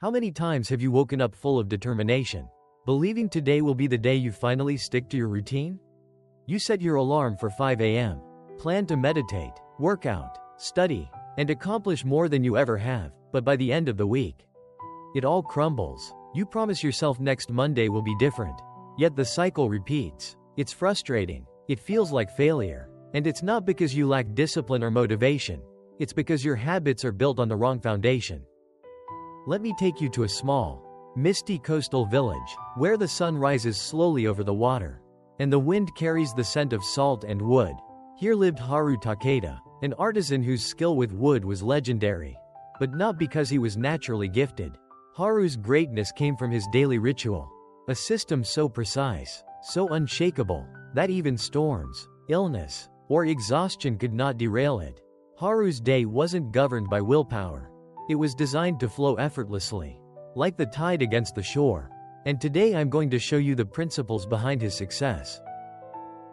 How many times have you woken up full of determination, believing today will be the day you finally stick to your routine? You set your alarm for 5 a.m., plan to meditate, work out, study, and accomplish more than you ever have, but by the end of the week, it all crumbles. You promise yourself next Monday will be different, yet the cycle repeats. It's frustrating, it feels like failure, and it's not because you lack discipline or motivation, it's because your habits are built on the wrong foundation. Let me take you to a small, misty coastal village, where the sun rises slowly over the water, and the wind carries the scent of salt and wood. Here lived Haru Takeda, an artisan whose skill with wood was legendary. But not because he was naturally gifted. Haru's greatness came from his daily ritual, a system so precise, so unshakable, that even storms, illness, or exhaustion could not derail it. Haru's day wasn't governed by willpower. It was designed to flow effortlessly, like the tide against the shore. And today I'm going to show you the principles behind his success.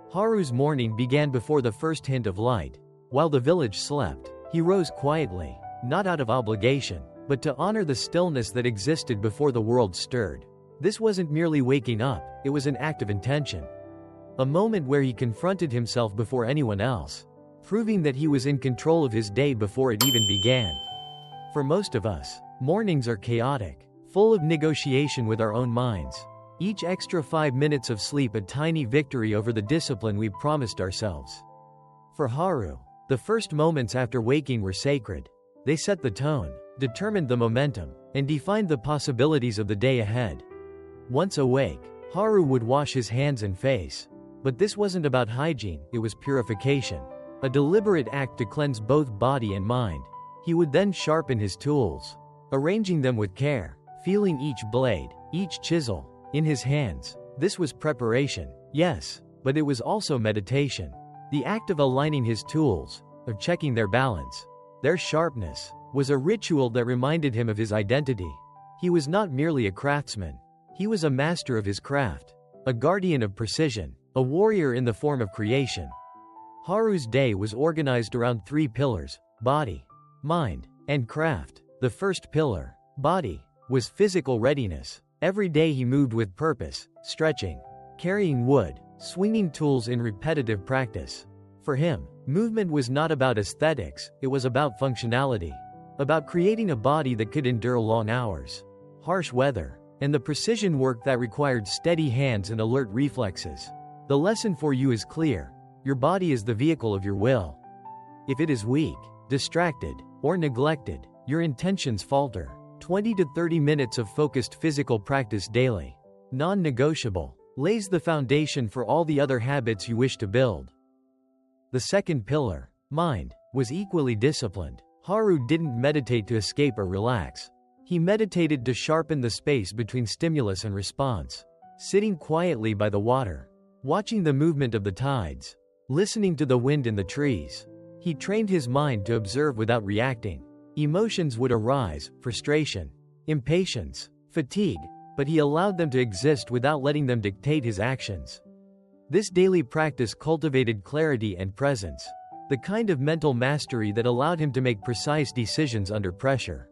Haru's morning began before the first hint of light. While the village slept, he rose quietly, not out of obligation, but to honor the stillness that existed before the world stirred. This wasn't merely waking up, it was an act of intention. A moment where he confronted himself before anyone else, proving that he was in control of his day before it even began. For most of us, mornings are chaotic, full of negotiation with our own minds. Each extra 5 minutes of sleep a tiny victory over the discipline we promised ourselves. For Haru, the first moments after waking were sacred. They set the tone, determined the momentum, and defined the possibilities of the day ahead. Once awake, Haru would wash his hands and face. But this wasn't about hygiene, it was purification. A deliberate act to cleanse both body and mind. He would then sharpen his tools, arranging them with care, feeling each blade, each chisel, in his hands. This was preparation, yes, but it was also meditation. The act of aligning his tools, of checking their balance, their sharpness, was a ritual that reminded him of his identity. He was not merely a craftsman. He was a master of his craft, a guardian of precision, a warrior in the form of creation. Haru's day was organized around 3 pillars: body, mind, and craft. The first pillar, body, was physical readiness. Every day he moved with purpose, stretching, carrying wood, swinging tools in repetitive practice. For him, movement was not about aesthetics, it was about functionality. About creating a body that could endure long hours, harsh weather, and the precision work that required steady hands and alert reflexes. The lesson for you is clear: your body is the vehicle of your will. If it is weak, distracted, or neglected, your intentions falter. 20 to 30 minutes of focused physical practice daily, non-negotiable, lays the foundation for all the other habits you wish to build. The second pillar, mind, was equally disciplined. Haru didn't meditate to escape or relax. He meditated to sharpen the space between stimulus and response. Sitting quietly by the water, watching the movement of the tides, listening to the wind in the trees. He trained his mind to observe without reacting. Emotions would arise: frustration, impatience, fatigue, but he allowed them to exist without letting them dictate his actions. This daily practice cultivated clarity and presence, the kind of mental mastery that allowed him to make precise decisions under pressure.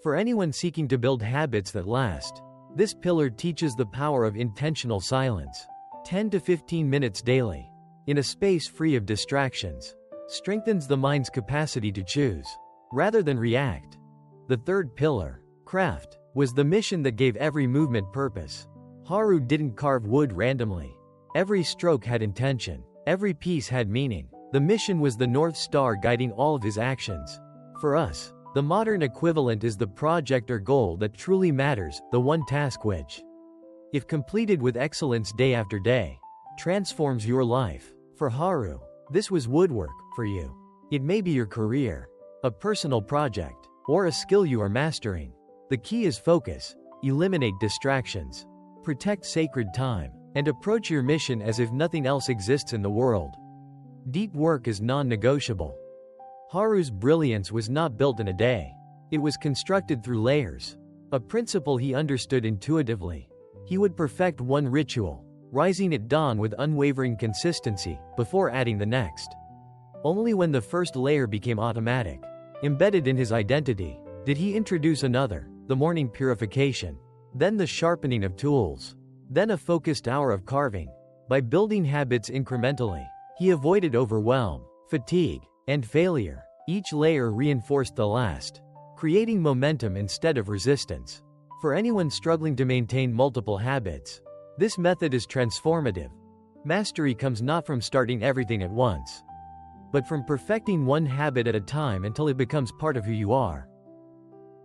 For anyone seeking to build habits that last, this pillar teaches the power of intentional silence. 10 to 15 minutes daily, in a space free of distractions, strengthens the mind's capacity to choose, rather than react. The third pillar, craft, was the mission that gave every movement purpose. Haru didn't carve wood randomly. Every stroke had intention. Every piece had meaning. The mission was the North Star guiding all of his actions. For us, the modern equivalent is the project or goal that truly matters, the one task which, if completed with excellence day after day, transforms your life. For Haru, this was woodwork. For you, it may be your career, a personal project, or a skill you are mastering. The key is focus, eliminate distractions, protect sacred time, and approach your mission as if nothing else exists in the world. Deep work is non-negotiable. Haru's brilliance was not built in a day. It was constructed through layers, a principle he understood intuitively. He would perfect one ritual, rising at dawn with unwavering consistency, before adding the next. Only when the first layer became automatic, embedded in his identity, did he introduce another, the morning purification, then the sharpening of tools, then a focused hour of carving. By building habits incrementally, he avoided overwhelm, fatigue, and failure. Each layer reinforced the last, creating momentum instead of resistance. For anyone struggling to maintain multiple habits, this method is transformative. Mastery comes not from starting everything at once, but from perfecting one habit at a time until it becomes part of who you are.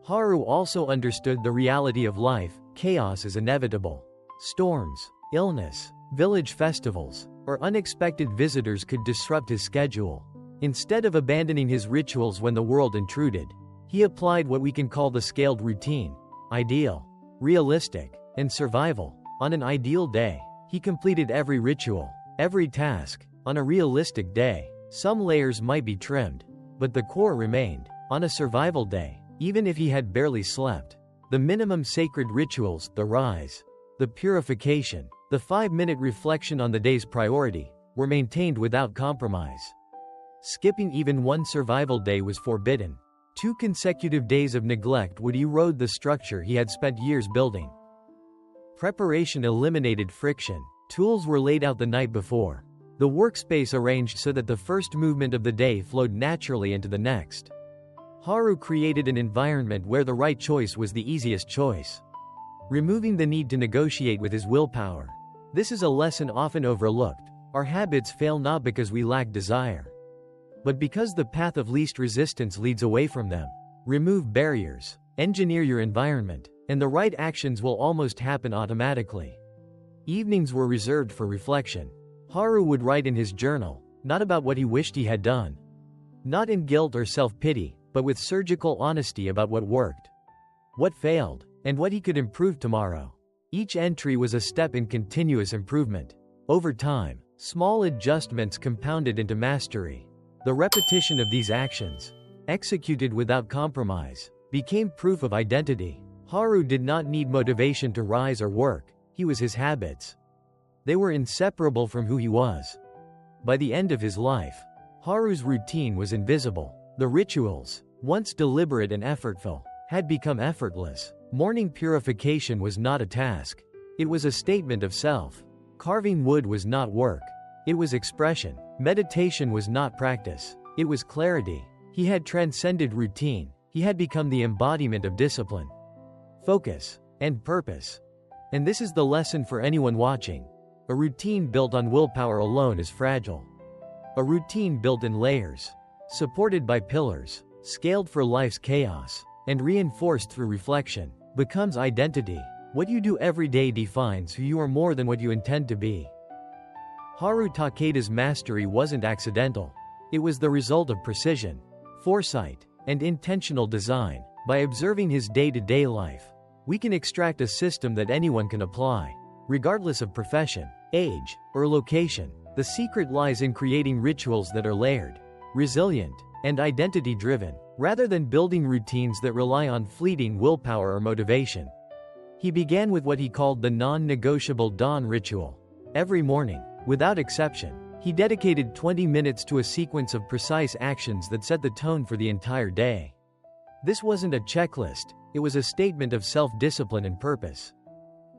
Haru also understood the reality of life. Chaos is inevitable. Storms, illness, village festivals, or unexpected visitors could disrupt his schedule. Instead of abandoning his rituals when the world intruded, he applied what we can call the scaled routine: ideal, realistic, and survival. On an ideal day, he completed every ritual, every task. On a realistic day, some layers might be trimmed, but the core remained. On a survival day, even if he had barely slept, the minimum sacred rituals, the rise, the purification, the 5-minute reflection on the day's priority, were maintained without compromise. Skipping even one survival day was forbidden. 2 consecutive days of neglect would erode the structure he had spent years building. Preparation eliminated friction. Tools were laid out the night before. The workspace arranged so that the first movement of the day flowed naturally into the next. Haru created an environment where the right choice was the easiest choice, removing the need to negotiate with his willpower. This is a lesson often overlooked. Our habits fail not because we lack desire, but because the path of least resistance leads away from them. Remove barriers, engineer your environment, and the right actions will almost happen automatically. Evenings were reserved for reflection. Haru would write in his journal, not about what he wished he had done, not in guilt or self-pity, but with surgical honesty about what worked, what failed, and what he could improve tomorrow. Each entry was a step in continuous improvement. Over time, small adjustments compounded into mastery. The repetition of these actions, executed without compromise, became proof of identity. Haru did not need motivation to rise or work. He was his habits. They were inseparable from who he was. By the end of his life, Haru's routine was invisible. The rituals, once deliberate and effortful, had become effortless. Morning purification was not a task. It was a statement of self. Carving wood was not work. It was expression. Meditation was not practice. It was clarity. He had transcended routine. He had become the embodiment of discipline, focus, and purpose. And this is the lesson for anyone watching. A routine built on willpower alone is fragile. A routine built in layers, supported by pillars, scaled for life's chaos, and reinforced through reflection, becomes identity. What you do every day defines who you are more than what you intend to be. Haru Takeda's mastery wasn't accidental. It was the result of precision, foresight, and intentional design. By observing his day-to-day life, we can extract a system that anyone can apply, regardless of profession, age, or location. The secret lies in creating rituals that are layered, resilient, and identity-driven, rather than building routines that rely on fleeting willpower or motivation. He began with what he called the non-negotiable dawn ritual. Every morning, without exception, he dedicated 20 minutes to a sequence of precise actions that set the tone for the entire day. This wasn't a checklist, it was a statement of self-discipline and purpose.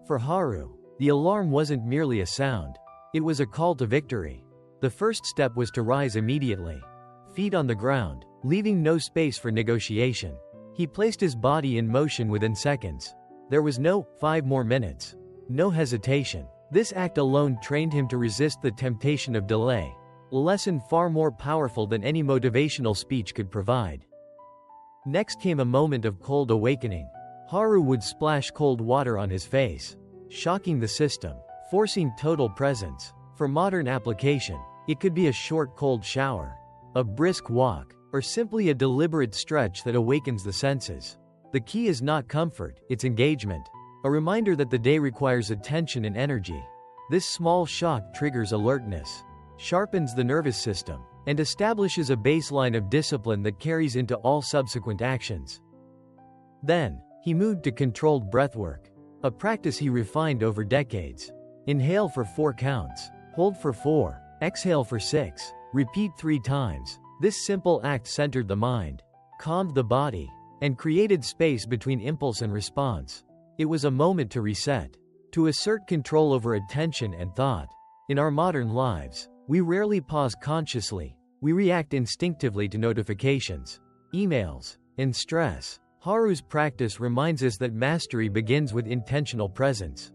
For Haru, the alarm wasn't merely a sound, it was a call to victory. The first step was to rise immediately, feet on the ground, leaving no space for negotiation. He placed his body in motion within seconds. There was no 5 more minutes, no hesitation. This act alone trained him to resist the temptation of delay, a lesson far more powerful than any motivational speech could provide. Next came a moment of cold awakening. Haru would splash cold water on his face, shocking the system, forcing total presence. For modern application, it could be a short cold shower, a brisk walk, or simply a deliberate stretch that awakens the senses. The key is not comfort, it's engagement. A reminder that the day requires attention and energy. This small shock triggers alertness, sharpens the nervous system, and establishes a baseline of discipline that carries into all subsequent actions. Then, he moved to controlled breathwork, a practice he refined over decades. Inhale for 4 counts, hold for 4, exhale for 6, repeat 3 times. This simple act centered the mind, calmed the body, and created space between impulse and response. It was a moment to reset, to assert control over attention and thought. In our modern lives, we rarely pause consciously. We react instinctively to notifications, emails, and stress. Haru's practice reminds us that mastery begins with intentional presence.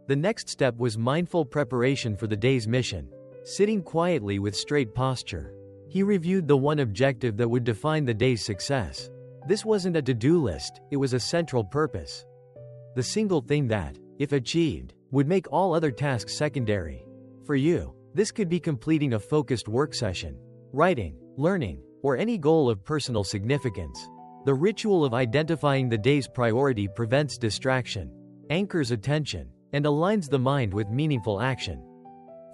The next step was mindful preparation for the day's mission. Sitting quietly with straight posture, he reviewed the one objective that would define the day's success. This wasn't a to-do list, it was a central purpose. The single thing that, if achieved, would make all other tasks secondary. For you, this could be completing a focused work session, writing, learning, or any goal of personal significance. The ritual of identifying the day's priority prevents distraction, anchors attention, and aligns the mind with meaningful action.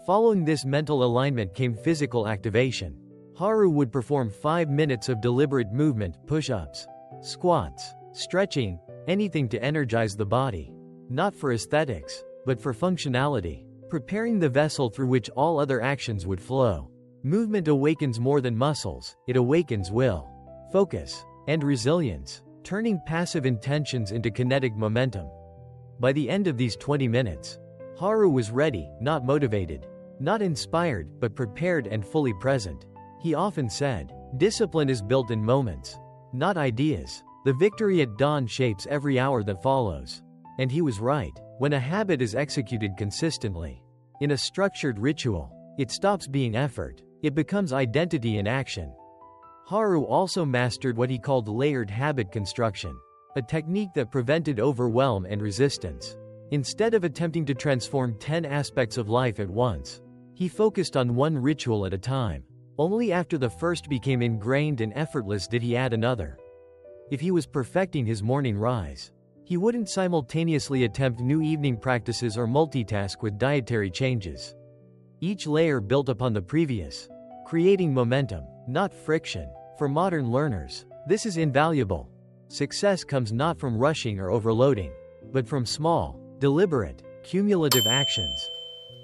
Following this mental alignment came physical activation. Haru would perform 5 minutes of deliberate movement, push-ups, squats, stretching, anything to energize the body. Not for aesthetics, but for functionality, preparing the vessel through which all other actions would flow. Movement awakens more than muscles, it awakens will, focus, and resilience, turning passive intentions into kinetic momentum. By the end of these 20 minutes, Haru was ready, not motivated, not inspired, but prepared and fully present. He often said, "Discipline is built in moments, not ideas. The victory at dawn shapes every hour that follows." And he was right. When a habit is executed consistently, in a structured ritual, it stops being effort. It becomes identity in action. Haru also mastered what he called layered habit construction, a technique that prevented overwhelm and resistance. Instead of attempting to transform 10 aspects of life at once, he focused on one ritual at a time. Only after the first became ingrained and effortless did he add another. If he was perfecting his morning rise, he wouldn't simultaneously attempt new evening practices or multitask with dietary changes. Each layer built upon the previous, creating momentum, not friction. For modern learners, this is invaluable. Success comes not from rushing or overloading, but from small, deliberate, cumulative actions.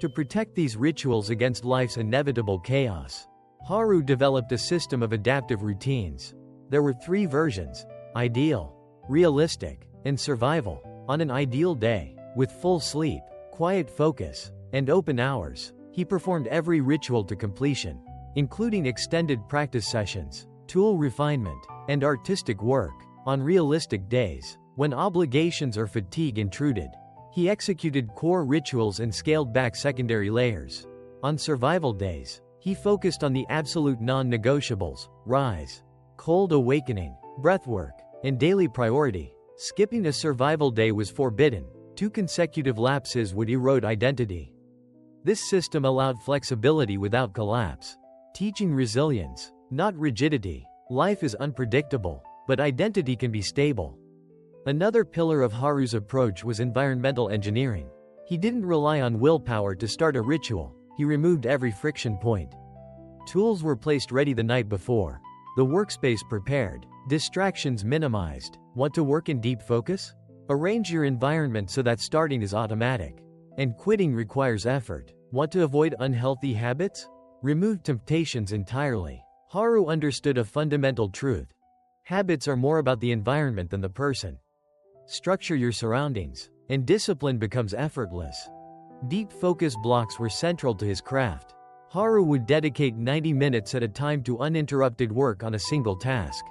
To protect these rituals against life's inevitable chaos, Haru developed a system of adaptive routines. There were 3 versions: ideal, realistic, and survival. On an ideal day, with full sleep, quiet focus, and open hours, he performed every ritual to completion, including extended practice sessions, tool refinement, and artistic work. On realistic days, when obligations or fatigue intruded, he executed core rituals and scaled back secondary layers. On survival days, he focused on the absolute non-negotiables: rise, cold awakening, breathwork, and daily priority. Skipping a survival day was forbidden. 2 consecutive lapses would erode identity. This system allowed flexibility without collapse, teaching resilience, not rigidity. Life is unpredictable, but identity can be stable. Another pillar of Haru's approach was environmental engineering. He didn't rely on willpower to start a ritual, he removed every friction point. Tools were placed ready the night before, the workspace prepared, distractions minimized. Want to work in deep focus? Arrange your environment so that starting is automatic, and quitting requires effort. Want to avoid unhealthy habits? Remove temptations entirely. Haru understood a fundamental truth: habits are more about the environment than the person. Structure your surroundings, and discipline becomes effortless. Deep focus blocks were central to his craft. Haru would dedicate 90 minutes at a time to uninterrupted work on a single task,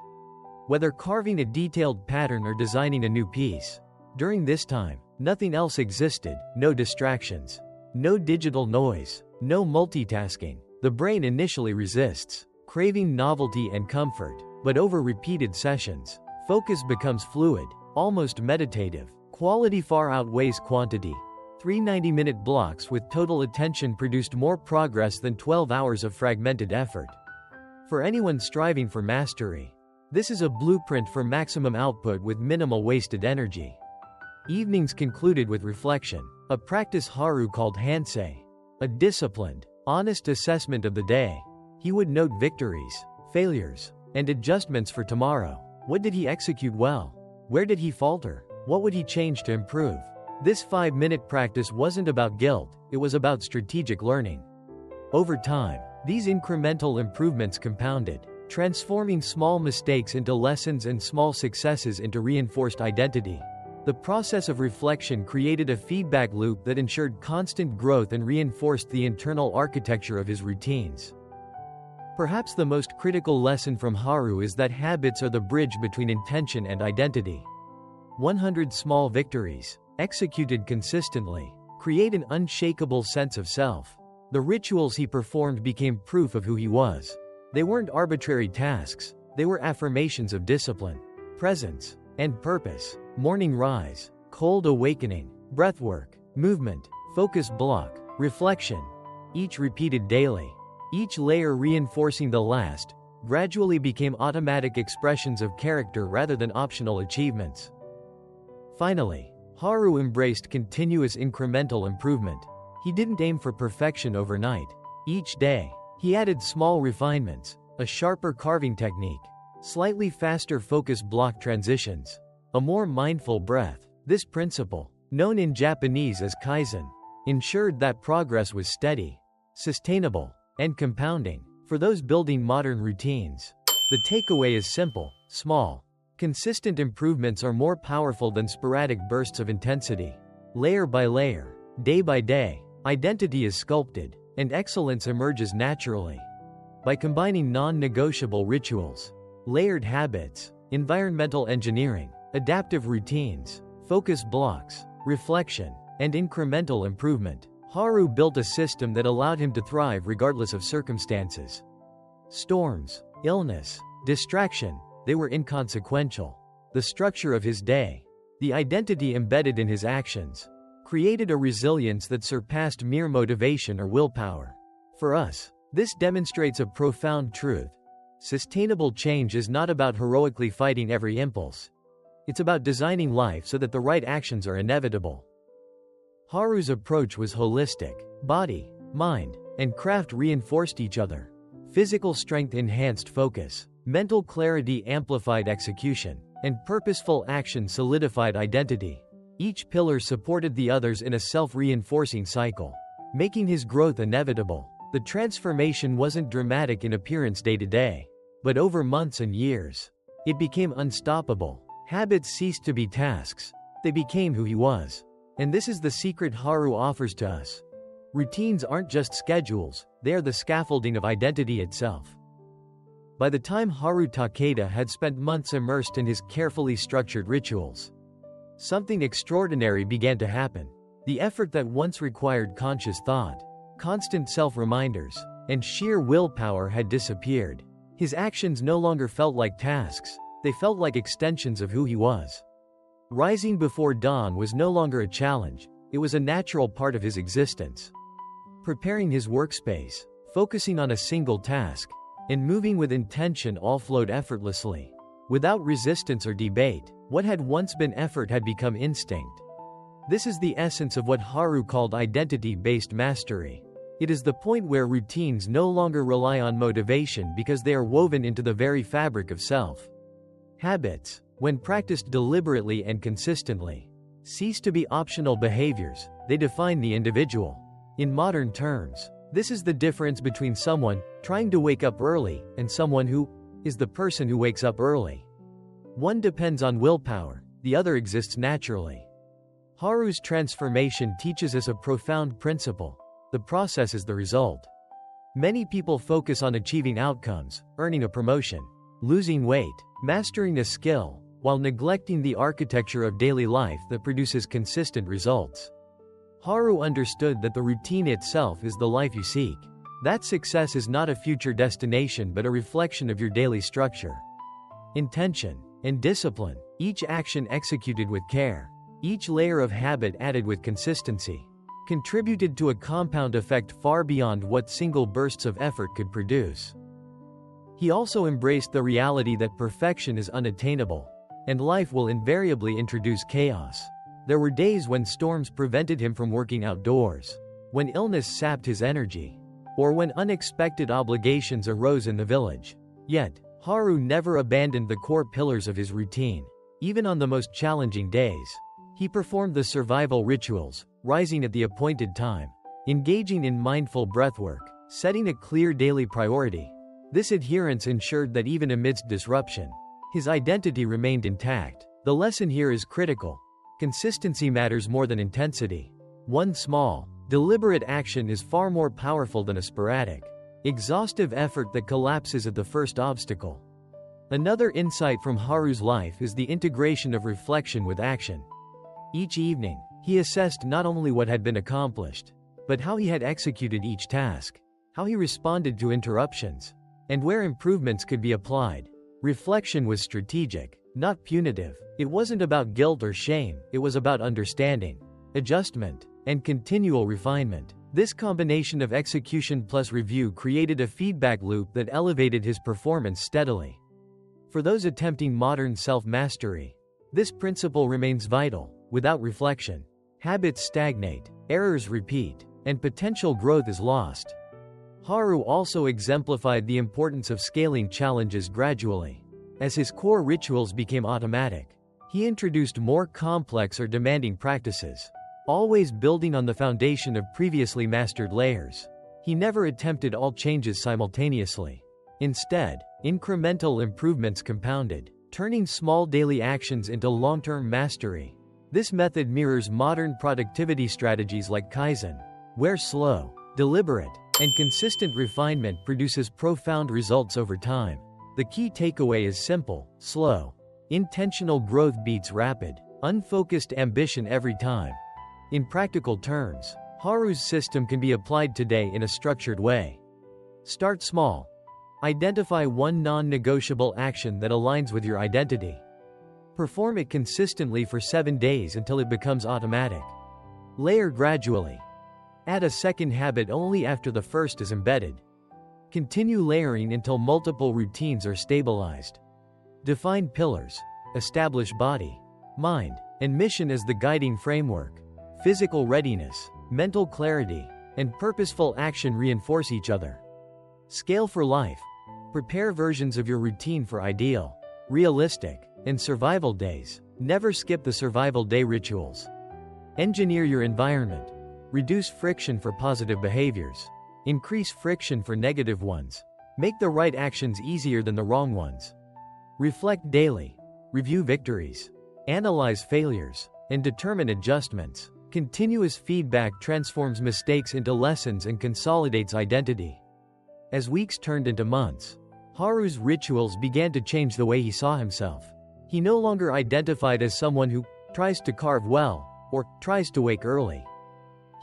whether carving a detailed pattern or designing a new piece. During this time, nothing else existed: no distractions, no digital noise, no multitasking. The brain initially resists, craving novelty and comfort, but over repeated sessions, focus becomes fluid, almost meditative. Quality far outweighs quantity. 3 90-minute blocks with total attention produced more progress than 12 hours of fragmented effort. For anyone striving for mastery, this is a blueprint for maximum output with minimal wasted energy. Evenings concluded with reflection, a practice Haru called hansei, a disciplined, honest assessment of the day. He would note victories, failures, and adjustments for tomorrow. What did he execute well? Where did he falter? What would he change to improve? This 5-minute practice wasn't about guilt, it was about strategic learning. Over time, these incremental improvements compounded. transforming small mistakes into lessons and small successes into reinforced identity. The process of reflection created a feedback loop that ensured constant growth and reinforced the internal architecture of his routines. Perhaps the most critical lesson from Haru is that habits are the bridge between intention and identity. 100 small victories, executed consistently, create an unshakable sense of self. The rituals he performed became proof of who he was. They weren't arbitrary tasks, they were affirmations of discipline, presence, and purpose. Morning rise, cold awakening, breathwork, movement, focus block, reflection. Each repeated daily, each layer reinforcing the last, gradually became automatic expressions of character rather than optional achievements. Finally, Haru embraced continuous incremental improvement. He didn't aim for perfection overnight. Each day, he added small refinements, a sharper carving technique, slightly faster focus block transitions, a more mindful breath. This principle, known in Japanese as Kaizen, ensured that progress was steady, sustainable, and compounding. For those building modern routines, the takeaway is simple: small, consistent improvements are more powerful than sporadic bursts of intensity. Layer by layer, day by day, identity is sculpted, and excellence emerges naturally. By combining non-negotiable rituals, layered habits, environmental engineering, adaptive routines, focus blocks, reflection, and incremental improvement, Haru built a system that allowed him to thrive regardless of circumstances. Storms, illness, distraction, they were inconsequential. The structure of his day, the identity embedded in his actions, created a resilience that surpassed mere motivation or willpower. For us, this demonstrates a profound truth. Sustainable change is not about heroically fighting every impulse. It's about designing life so that the right actions are inevitable. Haru's approach was holistic. Body, mind, and craft reinforced each other. Physical strength enhanced focus, mental clarity amplified execution, and purposeful action solidified identity. Each pillar supported the others in a self-reinforcing cycle, making his growth inevitable. The transformation wasn't dramatic in appearance day to day, but over months and years, it became unstoppable. Habits ceased to be tasks, they became who he was. And this is the secret Haru offers to us. Routines aren't just schedules, they are the scaffolding of identity itself. By the time Haru Takeda had spent months immersed in his carefully structured rituals, something extraordinary began to happen. The effort that once required conscious thought, constant self-reminders, and sheer willpower had disappeared. His actions no longer felt like tasks, they felt like extensions of who he was. Rising before dawn was no longer a challenge, it was a natural part of his existence. Preparing his workspace, focusing on a single task, and moving with intention all flowed effortlessly. Without resistance or debate, what had once been effort had become instinct. This is the essence of what Haru called identity-based mastery. It is the point where routines no longer rely on motivation because they are woven into the very fabric of self. Habits, when practiced deliberately and consistently, cease to be optional behaviors, they define the individual. In modern terms, this is the difference between someone trying to wake up early and someone who is the person who wakes up early. One depends on willpower, the other exists naturally. Haru's transformation teaches us a profound principle: the process is the result. Many people focus on achieving outcomes, earning a promotion, losing weight, mastering a skill, while neglecting the architecture of daily life that produces consistent results. Haru understood that the routine itself is the life you seek. That success is not a future destination but a reflection of your daily structure. Intention and discipline, each action executed with care, each layer of habit added with consistency, contributed to a compound effect far beyond what single bursts of effort could produce. He also embraced the reality that perfection is unattainable, and life will invariably introduce chaos. There were days when storms prevented him from working outdoors, when illness sapped his energy, or when unexpected obligations arose in the village. Yet, Haru never abandoned the core pillars of his routine. Even on the most challenging days, he performed the survival rituals, rising at the appointed time, engaging in mindful breathwork, setting a clear daily priority, This adherence ensured that even amidst disruption, his identity remained intact. The lesson here is critical. Consistency matters more than intensity. One small, deliberate action is far more powerful than a sporadic, exhaustive effort that collapses at the first obstacle. Another insight from Haru's life is the integration of reflection with action. Each evening, he assessed not only what had been accomplished, but how he had executed each task, how he responded to interruptions, and where improvements could be applied. Reflection was strategic, not punitive. It wasn't about guilt or shame, it was about understanding, adjustment, and continual refinement. This combination of execution plus review created a feedback loop that elevated his performance steadily. For those attempting modern self-mastery, this principle remains vital. Without reflection, habits stagnate, errors repeat, and potential growth is lost. Haru also exemplified the importance of scaling challenges gradually. As his core rituals became automatic, he introduced more complex or demanding practices, always building on the foundation of previously mastered layers. He never attempted all changes simultaneously. Instead, incremental improvements compounded, turning small daily actions into long-term mastery. This method mirrors modern productivity strategies like Kaizen, where slow, deliberate, and consistent refinement produces profound results over time. The key takeaway is simple: slow, intentional growth beats rapid, unfocused ambition every time. In practical terms, Haru's system can be applied today in a structured way. Start small. Identify one non-negotiable action that aligns with your identity. Perform it consistently for 7 days until it becomes automatic. Layer gradually. Add a second habit only after the first is embedded. Continue layering until multiple routines are stabilized. Define pillars. Establish body, mind, and mission as the guiding framework. Physical readiness, mental clarity, and purposeful action reinforce each other. Scale for life. Prepare versions of your routine for ideal, realistic, and survival days. Never skip the survival day rituals. Engineer your environment. Reduce friction for positive behaviors. Increase friction for negative ones. Make the right actions easier than the wrong ones. Reflect daily. Review victories. Analyze failures, and determine adjustments. Continuous feedback transforms mistakes into lessons and consolidates identity. As weeks turned into months, Haru's rituals began to change the way he saw himself. He no longer identified as someone who tries to carve well or tries to wake early.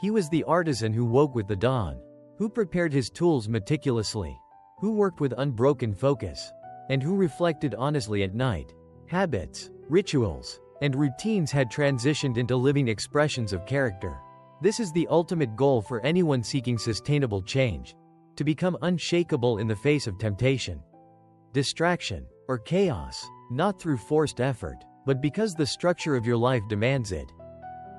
He was the artisan who woke with the dawn, who prepared his tools meticulously, who worked with unbroken focus, and who reflected honestly at night. Habits, rituals, and routines had transitioned into living expressions of character. This is the ultimate goal for anyone seeking sustainable change: to become unshakable in the face of temptation, distraction, or chaos, not through forced effort, but because the structure of your life demands it.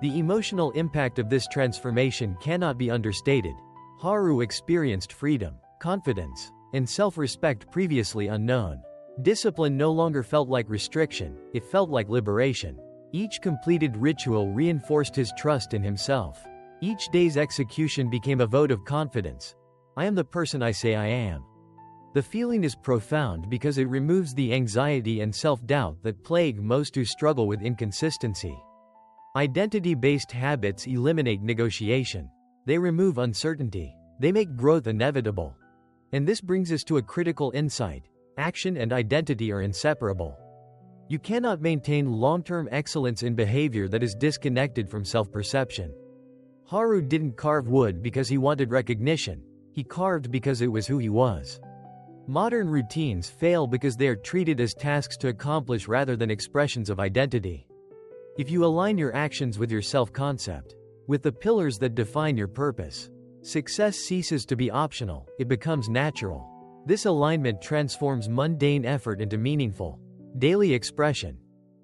The emotional impact of this transformation cannot be understated. Haru experienced freedom, confidence, and self-respect previously unknown. Discipline no longer felt like restriction, it felt like liberation. Each completed ritual reinforced his trust in himself. Each day's execution became a vote of confidence. I am the person I say I am. The feeling is profound because it removes the anxiety and self-doubt that plague most who struggle with inconsistency. Identity-based habits eliminate negotiation. They remove uncertainty. They make growth inevitable. And this brings us to a critical insight: action and identity are inseparable. You cannot maintain long-term excellence in behavior that is disconnected from self-perception. Haru didn't carve wood because he wanted recognition. He carved because it was who he was. Modern routines fail because they are treated as tasks to accomplish rather than expressions of identity. If you align your actions with your self-concept, with the pillars that define your purpose, success ceases to be optional, it becomes natural. This alignment transforms mundane effort into meaningful, daily expression.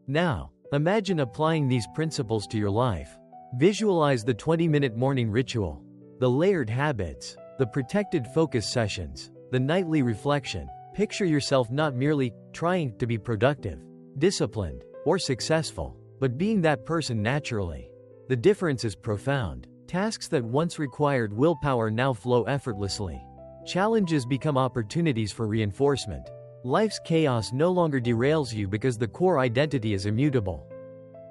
Now, imagine applying these principles to your life. Visualize the 20-minute morning ritual, the layered habits, the protected focus sessions, the nightly reflection. Picture yourself not merely trying to be productive, disciplined, or successful, but being that person naturally. The difference is profound. Tasks that once required willpower now flow effortlessly. Challenges become opportunities for reinforcement. Life's chaos no longer derails you because the core identity is immutable.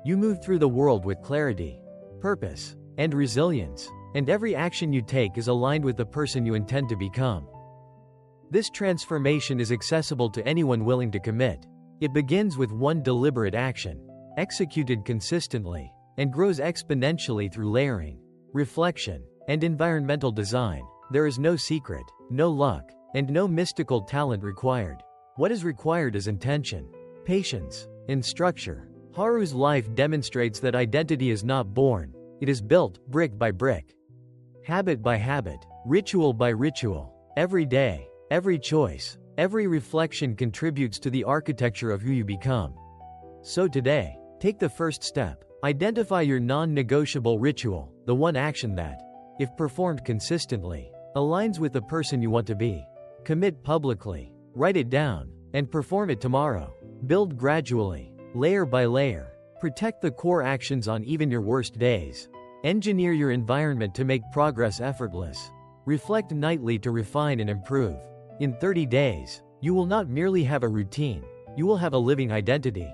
You move through the world with clarity, purpose, and resilience, and every action you take is aligned with the person you intend to become. This transformation is accessible to anyone willing to commit. It begins with one deliberate action, executed consistently, and grows exponentially through layering, reflection, and environmental design. There is no secret, no luck, and no mystical talent required. What is required is intention, patience, and structure. Haru's life demonstrates that identity is not born, it is built, brick by brick. Habit by habit, ritual by ritual. Every day, every choice, every reflection contributes to the architecture of who you become. So today, take the first step. Identify your non-negotiable ritual, the one action that, if performed consistently, aligns with the person you want to be. Commit publicly, write it down, and perform it tomorrow. Build gradually, layer by layer. Protect the core actions on even your worst days. Engineer your environment to make progress effortless. Reflect nightly to refine and improve. In 30 days, you will not merely have a routine, you will have a living identity.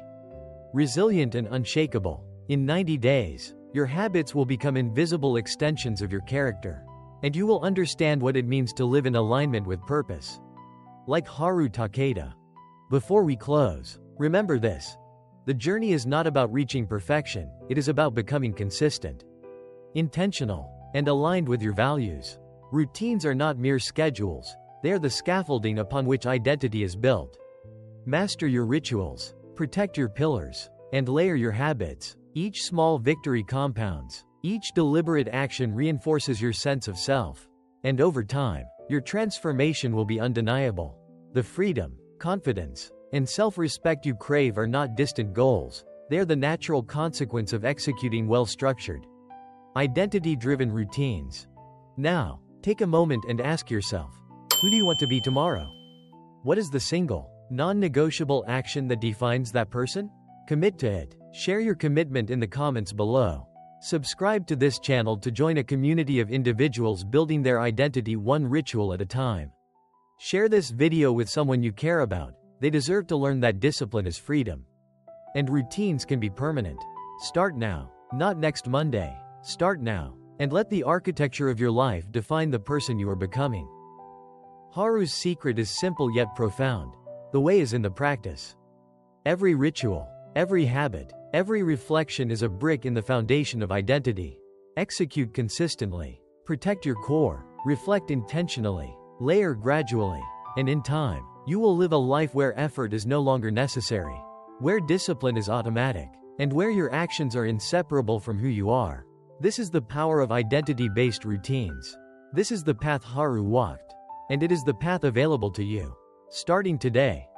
Resilient and unshakable. In 90 days, your habits will become invisible extensions of your character, and you will understand what it means to live in alignment with purpose. Like Haru Takeda. Before we close, remember this. The journey is not about reaching perfection, it is about becoming consistent, intentional, and aligned with your values. Routines are not mere schedules, they are the scaffolding upon which identity is built. Master your rituals, protect your pillars, and layer your habits. Each small victory compounds. Each deliberate action reinforces your sense of self. And over time, your transformation will be undeniable. The freedom, confidence, and self-respect you crave are not distant goals, they are the natural consequence of executing well-structured, identity-driven routines. Now, take a moment and ask yourself, who do you want to be tomorrow? What is the single, non-negotiable action that defines that person? Commit to it. Share your commitment in the comments below. Subscribe to this channel to join a community of individuals building their identity one ritual at a time. Share this video with someone you care about. They deserve to learn that discipline is freedom. And routines can be permanent. Start now, not next Monday. Start now, and let the architecture of your life define the person you are becoming. Haru's secret is simple yet profound. The way is in the practice. Every ritual, every habit, every reflection is a brick in the foundation of identity. Execute consistently. Protect your core. Reflect intentionally. Layer gradually. And in time, you will live a life where effort is no longer necessary, where discipline is automatic, and where your actions are inseparable from who you are. This is the power of identity-based routines. This is the path Haru walked. And it is the path available to you. Starting today,